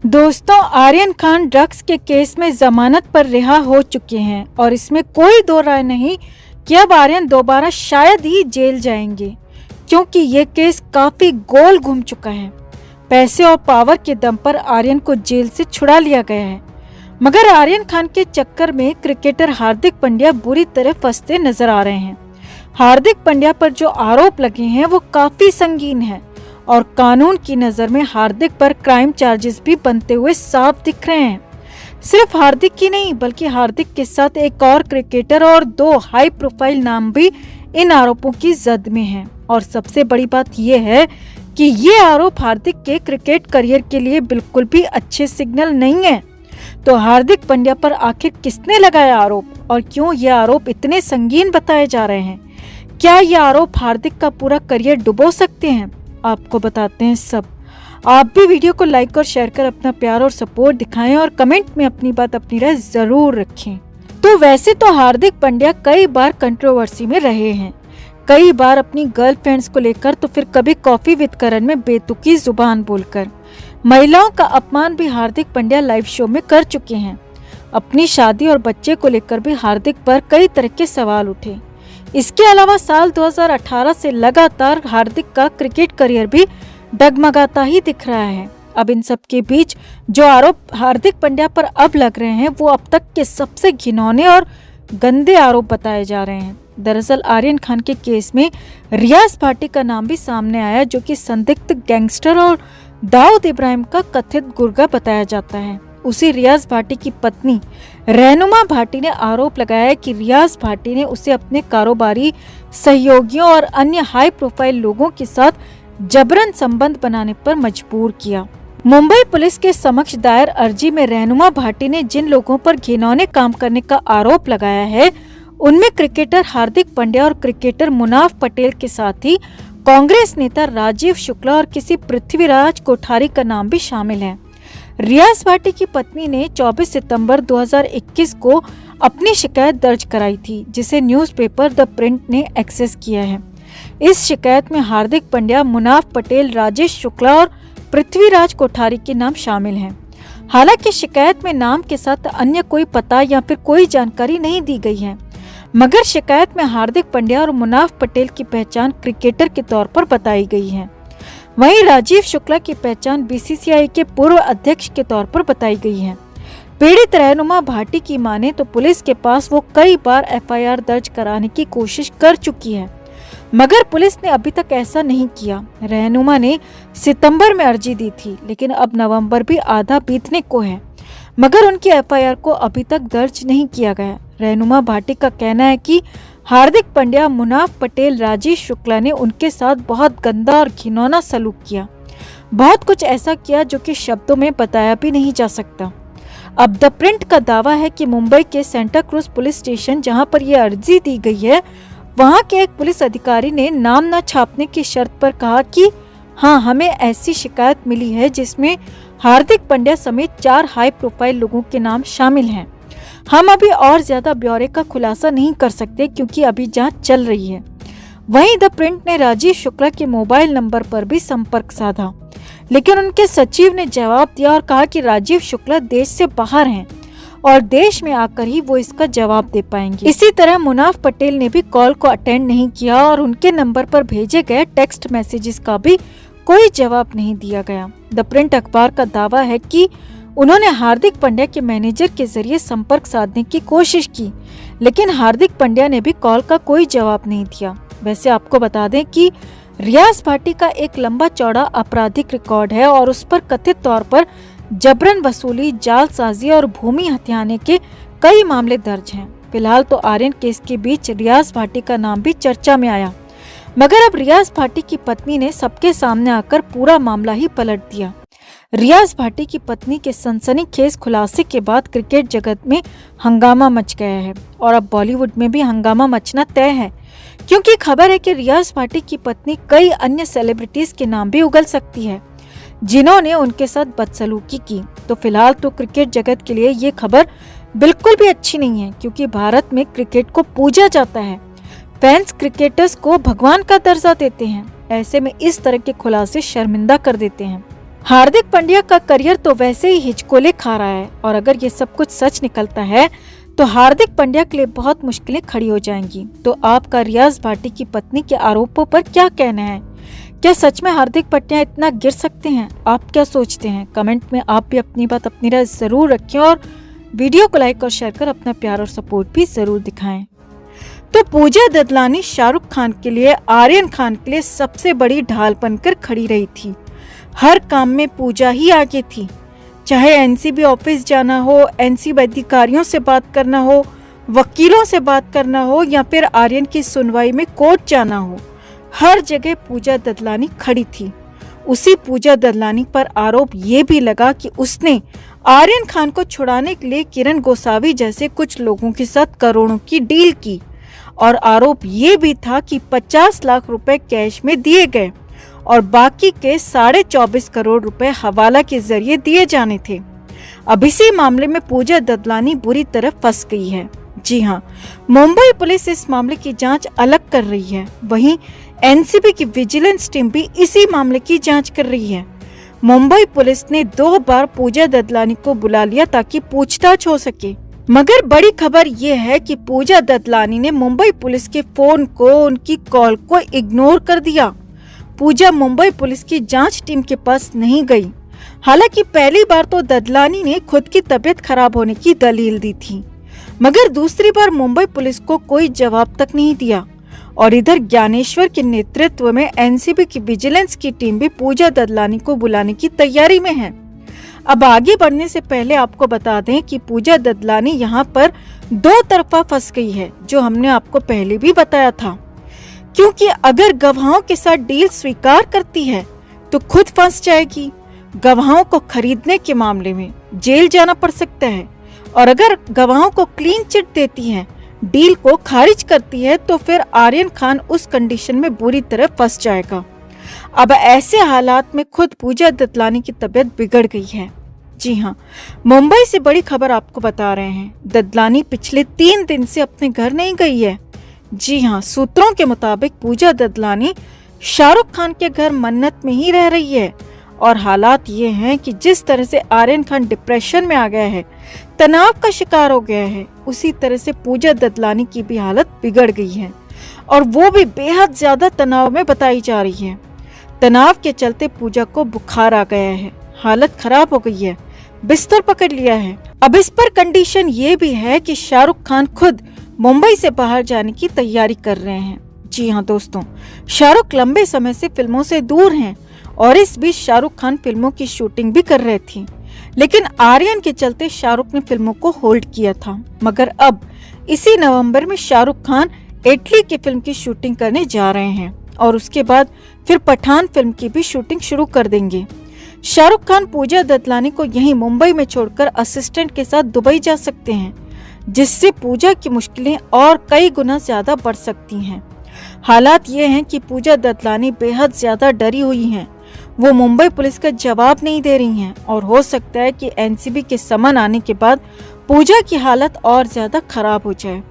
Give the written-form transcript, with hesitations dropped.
दोस्तों, आर्यन खान ड्रग्स के केस में जमानत पर रिहा हो चुके हैं और इसमें कोई दो राय नहीं कि अब आर्यन दोबारा शायद ही जेल जाएंगे, क्योंकि ये केस काफी गोल घूम चुका है। पैसे और पावर के दम पर आर्यन को जेल से छुड़ा लिया गया है, मगर आर्यन खान के चक्कर में क्रिकेटर हार्दिक पांड्या बुरी तरह फंसते नजर आ रहे हैं। हार्दिक पांड्या पर जो आरोप लगे हैं वो काफी संगीन है और कानून की नजर में हार्दिक पर क्राइम चार्जेस भी बनते हुए साफ दिख रहे हैं। सिर्फ हार्दिक ही नहीं, बल्कि हार्दिक के साथ एक और क्रिकेटर और दो हाई प्रोफाइल नाम भी इन आरोपों की जद में हैं। और सबसे बड़ी बात यह है कि ये आरोप हार्दिक के क्रिकेट करियर के लिए बिल्कुल भी अच्छे सिग्नल नहीं है। तो हार्दिक पांड्या पर आखिर किसने लगाया आरोप और क्यों ये आरोप इतने संगीन बताए जा रहे हैं? क्या ये आरोप हार्दिक का पूरा करियर डुबो सकते हैं? आपको बताते हैं सब। आप भी वीडियो को लाइक और शेयर कर अपना प्यार और सपोर्ट दिखाएं और कमेंट में अपनी बात अपनी राय जरूर रखें। तो वैसे तो हार्दिक पांड्या कई बार कंट्रोवर्सी में रहे हैं, कई बार अपनी गर्लफ्रेंड्स को लेकर, तो फिर कभी कॉफी विद करण में बेतुकी जुबान बोलकर। महिलाओं का अपमान भी हार्दिक पांड्या लाइव शो में कर चुके हैं। अपनी शादी और बच्चे को लेकर भी हार्दिक पर कई तरह के सवाल उठे। इसके अलावा साल 2018 से लगातार हार्दिक का क्रिकेट करियर भी डगमगाता ही दिख रहा है। अब इन सब के बीच जो आरोप हार्दिक पांड्या पर अब लग रहे हैं वो अब तक के सबसे घिनौने और गंदे आरोप बताए जा रहे हैं। दरअसल आर्यन खान के केस में रियाज भाटी का नाम भी सामने आया, जो कि संदिग्ध गैंगस्टर और दाऊद इब्राहिम का कथित गुर्गा बताया जाता है। उसी रियाज भाटी की पत्नी रहनुमा भाटी ने आरोप लगाया कि रियाज भाटी ने उसे अपने कारोबारी सहयोगियों और अन्य हाई प्रोफाइल लोगों के साथ जबरन संबंध बनाने पर मजबूर किया। मुंबई पुलिस के समक्ष दायर अर्जी में रहनुमा भाटी ने जिन लोगों पर घिनौने काम करने का आरोप लगाया है, उनमें क्रिकेटर हार्दिक पांड्या और क्रिकेटर मुनाफ पटेल के साथ ही कांग्रेस नेता राजीव शुक्ला और किसी पृथ्वीराज कोठारी का नाम भी शामिल है। रियाज भाटी की पत्नी ने 24 सितंबर 2021 को अपनी शिकायत दर्ज कराई थी, जिसे न्यूज़पेपर द प्रिंट ने एक्सेस किया है। इस शिकायत में हार्दिक पांड्या, मुनाफ पटेल, राजेश शुक्ला और पृथ्वीराज कोठारी के नाम शामिल हैं। हालांकि शिकायत में नाम के साथ अन्य कोई पता या फिर कोई जानकारी नहीं दी गई है, मगर शिकायत में हार्दिक पांड्या और मुनाफ पटेल की पहचान क्रिकेटर के तौर पर बताई गई है। वहीं राजीव शुक्ला की पहचान बीसीसीआई के पूर्व अध्यक्ष के तौर पर बताई गई है। पीड़ित रहनुमा भाटी की माने तो पुलिस के पास वो कई बार एफआईआर दर्ज कराने की कोशिश कर चुकी है, मगर पुलिस ने अभी तक ऐसा नहीं किया। रहनुमा ने सितंबर में अर्जी दी थी, लेकिन अब नवंबर भी आधा बीतने को है, मगर उनकी एफआईआर को अभी तक दर्ज नहीं किया गया। रहनुमा भाटी का कहना है कि हार्दिक पांड्या, मुनाफ पटेल, राजेश शुक्ला ने उनके साथ बहुत गंदा और घिनौना सलूक किया, बहुत कुछ ऐसा किया जो कि शब्दों में बताया भी नहीं जा सकता। अब द प्रिंट का दावा है कि मुंबई के सेंटा क्रूज पुलिस स्टेशन, जहां पर यह अर्जी दी गई है, वहां के एक पुलिस अधिकारी ने नाम न छापने की शर्त पर कहा कि हाँ, हमें ऐसी शिकायत मिली है जिसमें हार्दिक पांड्या समेत 4 हाई प्रोफाइल लोगों के नाम शामिल हैं। हम अभी और ज्यादा ब्यौरे का खुलासा नहीं कर सकते क्योंकि अभी जांच चल रही है। वहीं द प्रिंट ने राजीव शुक्ला के मोबाइल नंबर पर भी संपर्क साधा, लेकिन उनके सचिव ने जवाब दिया और कहा कि राजीव शुक्ला देश से बाहर हैं और देश में आकर ही वो इसका जवाब दे पाएंगे। इसी तरह मुनाफ पटेल ने भी कॉल को अटेंड नहीं किया और उनके नंबर पर भेजे गए टेक्स्ट मैसेजेस का भी कोई जवाब नहीं दिया गया। द प्रिंट अखबार का दावा है कि उन्होंने हार्दिक पांड्या के मैनेजर के जरिए संपर्क साधने की कोशिश की, लेकिन हार्दिक पांड्या ने भी कॉल का कोई जवाब नहीं दिया। वैसे आपको बता दें कि रियाज भाटी का एक लंबा चौड़ा आपराधिक रिकॉर्ड है और उस पर कथित तौर पर जबरन वसूली, जालसाजी और भूमि हथियाने के कई मामले दर्ज हैं। फिलहाल तो आर्यन केस के बीच रियाज भाटी का नाम भी चर्चा में आया, मगर अब रियाज भाटी की पत्नी ने सबके सामने आकर पूरा मामला ही पलट दिया। रियाज भाटी की पत्नी के सनसनीखेज खुलासे के बाद क्रिकेट जगत में हंगामा मच गया है और अब बॉलीवुड में भी हंगामा मचना तय है, क्योंकि खबर है कि रियाज भाटी की पत्नी कई अन्य सेलिब्रिटीज के नाम भी उगल सकती है जिन्होंने उनके साथ बदसलूकी की। तो फिलहाल तो क्रिकेट जगत के लिए ये खबर बिल्कुल भी अच्छी नहीं है, क्योंकि भारत में क्रिकेट को पूजा जाता है। फैंस क्रिकेटर्स को भगवान का दर्जा देते हैं। ऐसे में इस तरह के खुलासे शर्मिंदा कर देते हैं। हार्दिक पांड्या का करियर तो वैसे ही हिचकोले खा रहा है और अगर ये सब कुछ सच निकलता है तो हार्दिक पांड्या के लिए बहुत मुश्किलें खड़ी हो जाएंगी। तो आपका रियाज भाटी की पत्नी के आरोपों पर क्या कहना है? क्या सच में हार्दिक पांड्या इतना गिर सकते हैं? आप क्या सोचते हैं? कमेंट में आप भी अपनी बात, अपनी राय जरूर रखें और वीडियो को लाइक और शेयर कर अपना प्यार और सपोर्ट भी जरूर दिखाएं। तो पूजा ददलानी शाहरुख खान के लिए, आर्यन खान के लिए सबसे बड़ी ढाल बनकर खड़ी रही थी। हर काम में पूजा ही आगे थी, चाहे एनसीबी ऑफिस जाना हो, एनसीबी अधिकारियों से बात करना हो, वकीलों से बात करना हो या फिर आर्यन की सुनवाई में कोर्ट जाना हो, हर जगह पूजा ददलानी खड़ी थी। उसी पूजा ददलानी पर आरोप ये भी लगा कि उसने आर्यन खान को छुड़ाने के लिए किरण गोसावी जैसे कुछ लोगों के साथ करोड़ों की डील की और आरोप ये भी था कि 50 लाख रुपए कैश में दिए गए और बाकी के 24.5 करोड़ रुपए हवाला के जरिए दिए जाने थे। अब इसी मामले में पूजा ददलानी बुरी तरह फंस गई है। जी हाँ, मुंबई पुलिस इस मामले की जांच अलग कर रही है, वहीं एनसीबी की विजिलेंस टीम भी इसी मामले की जांच कर रही है। मुंबई पुलिस ने 2 बार पूजा ददलानी को बुला लिया ताकि पूछताछ हो सके, मगर बड़ी खबर ये है कि पूजा ददलानी ने मुंबई पुलिस के फोन को, उनकी कॉल को इग्नोर कर दिया। पूजा मुंबई पुलिस की जांच टीम के पास नहीं गई। हालांकि पहली बार तो ददलानी ने खुद की तबीयत खराब होने की दलील दी थी, मगर दूसरी बार मुंबई पुलिस को कोई जवाब तक नहीं दिया और इधर ज्ञानेश्वर के नेतृत्व में एनसीबी की विजिलेंस की टीम भी पूजा ददलानी को बुलाने की तैयारी में है। अब आगे बढ़ने से पहले आपको बता दें कि पूजा ददलानी यहाँ पर 2 तरफा फंस गई है, जो हमने आपको पहले भी बताया था। क्योंकि अगर गवाहों के साथ डील स्वीकार करती है तो खुद फंस जाएगी। गवाहों को खरीदने के मामले में जेल जाना पड़ सकता है और अगर गवाहों को क्लीन चिट देती है, डील को खारिज करती है, तो फिर आर्यन खान उस कंडीशन में बुरी तरह फंस जाएगा। अब ऐसे हालात में खुद पूजा ददलानी की तबीयत बिगड़ गई है। जी हाँ, मुंबई से बड़ी खबर आपको बता रहे हैं। ददलानी पिछले 3 दिन से अपने घर नहीं गई है। जी हाँ, सूत्रों के मुताबिक पूजा ददलानी शाहरुख खान के घर मन्नत में ही रह रही है और हालात ये हैं कि जिस तरह से आर्यन खान डिप्रेशन में आ गया है, तनाव का शिकार हो गया है, उसी तरह से पूजा ददलानी की भी हालत बिगड़ गई है और वो भी बेहद ज्यादा तनाव में बताई जा रही है। तनाव के चलते पूजा को बुखार आ गया है, हालत खराब हो गई है, बिस्तर पकड़ लिया है। अब इस पर कंडीशन ये भी है कि शाहरुख खान खुद मुंबई से बाहर जाने की तैयारी कर रहे हैं। जी हाँ दोस्तों, शाहरुख लंबे समय से फिल्मों से दूर हैं और इस बीच शाहरुख खान फिल्मों की शूटिंग भी कर रहे थे, लेकिन आर्यन के चलते शाहरुख ने फिल्मों को होल्ड किया था। मगर अब इसी नवंबर में शाहरुख खान इटली की फिल्म की शूटिंग करने जा रहे हैं और उसके बाद फिर पठान फिल्म की भी शूटिंग शुरू कर देंगे। शाहरुख खान पूजा ददलानी को यहीं मुंबई में छोड़कर असिस्टेंट के साथ दुबई जा सकते हैं, जिससे पूजा की मुश्किलें और कई गुना ज्यादा बढ़ सकती हैं। हालात ये हैं कि पूजा ददलानी बेहद ज्यादा डरी हुई हैं। वो मुंबई पुलिस का जवाब नहीं दे रही हैं और हो सकता है कि एनसीबी के समन आने के बाद पूजा की हालत और ज्यादा खराब हो जाए।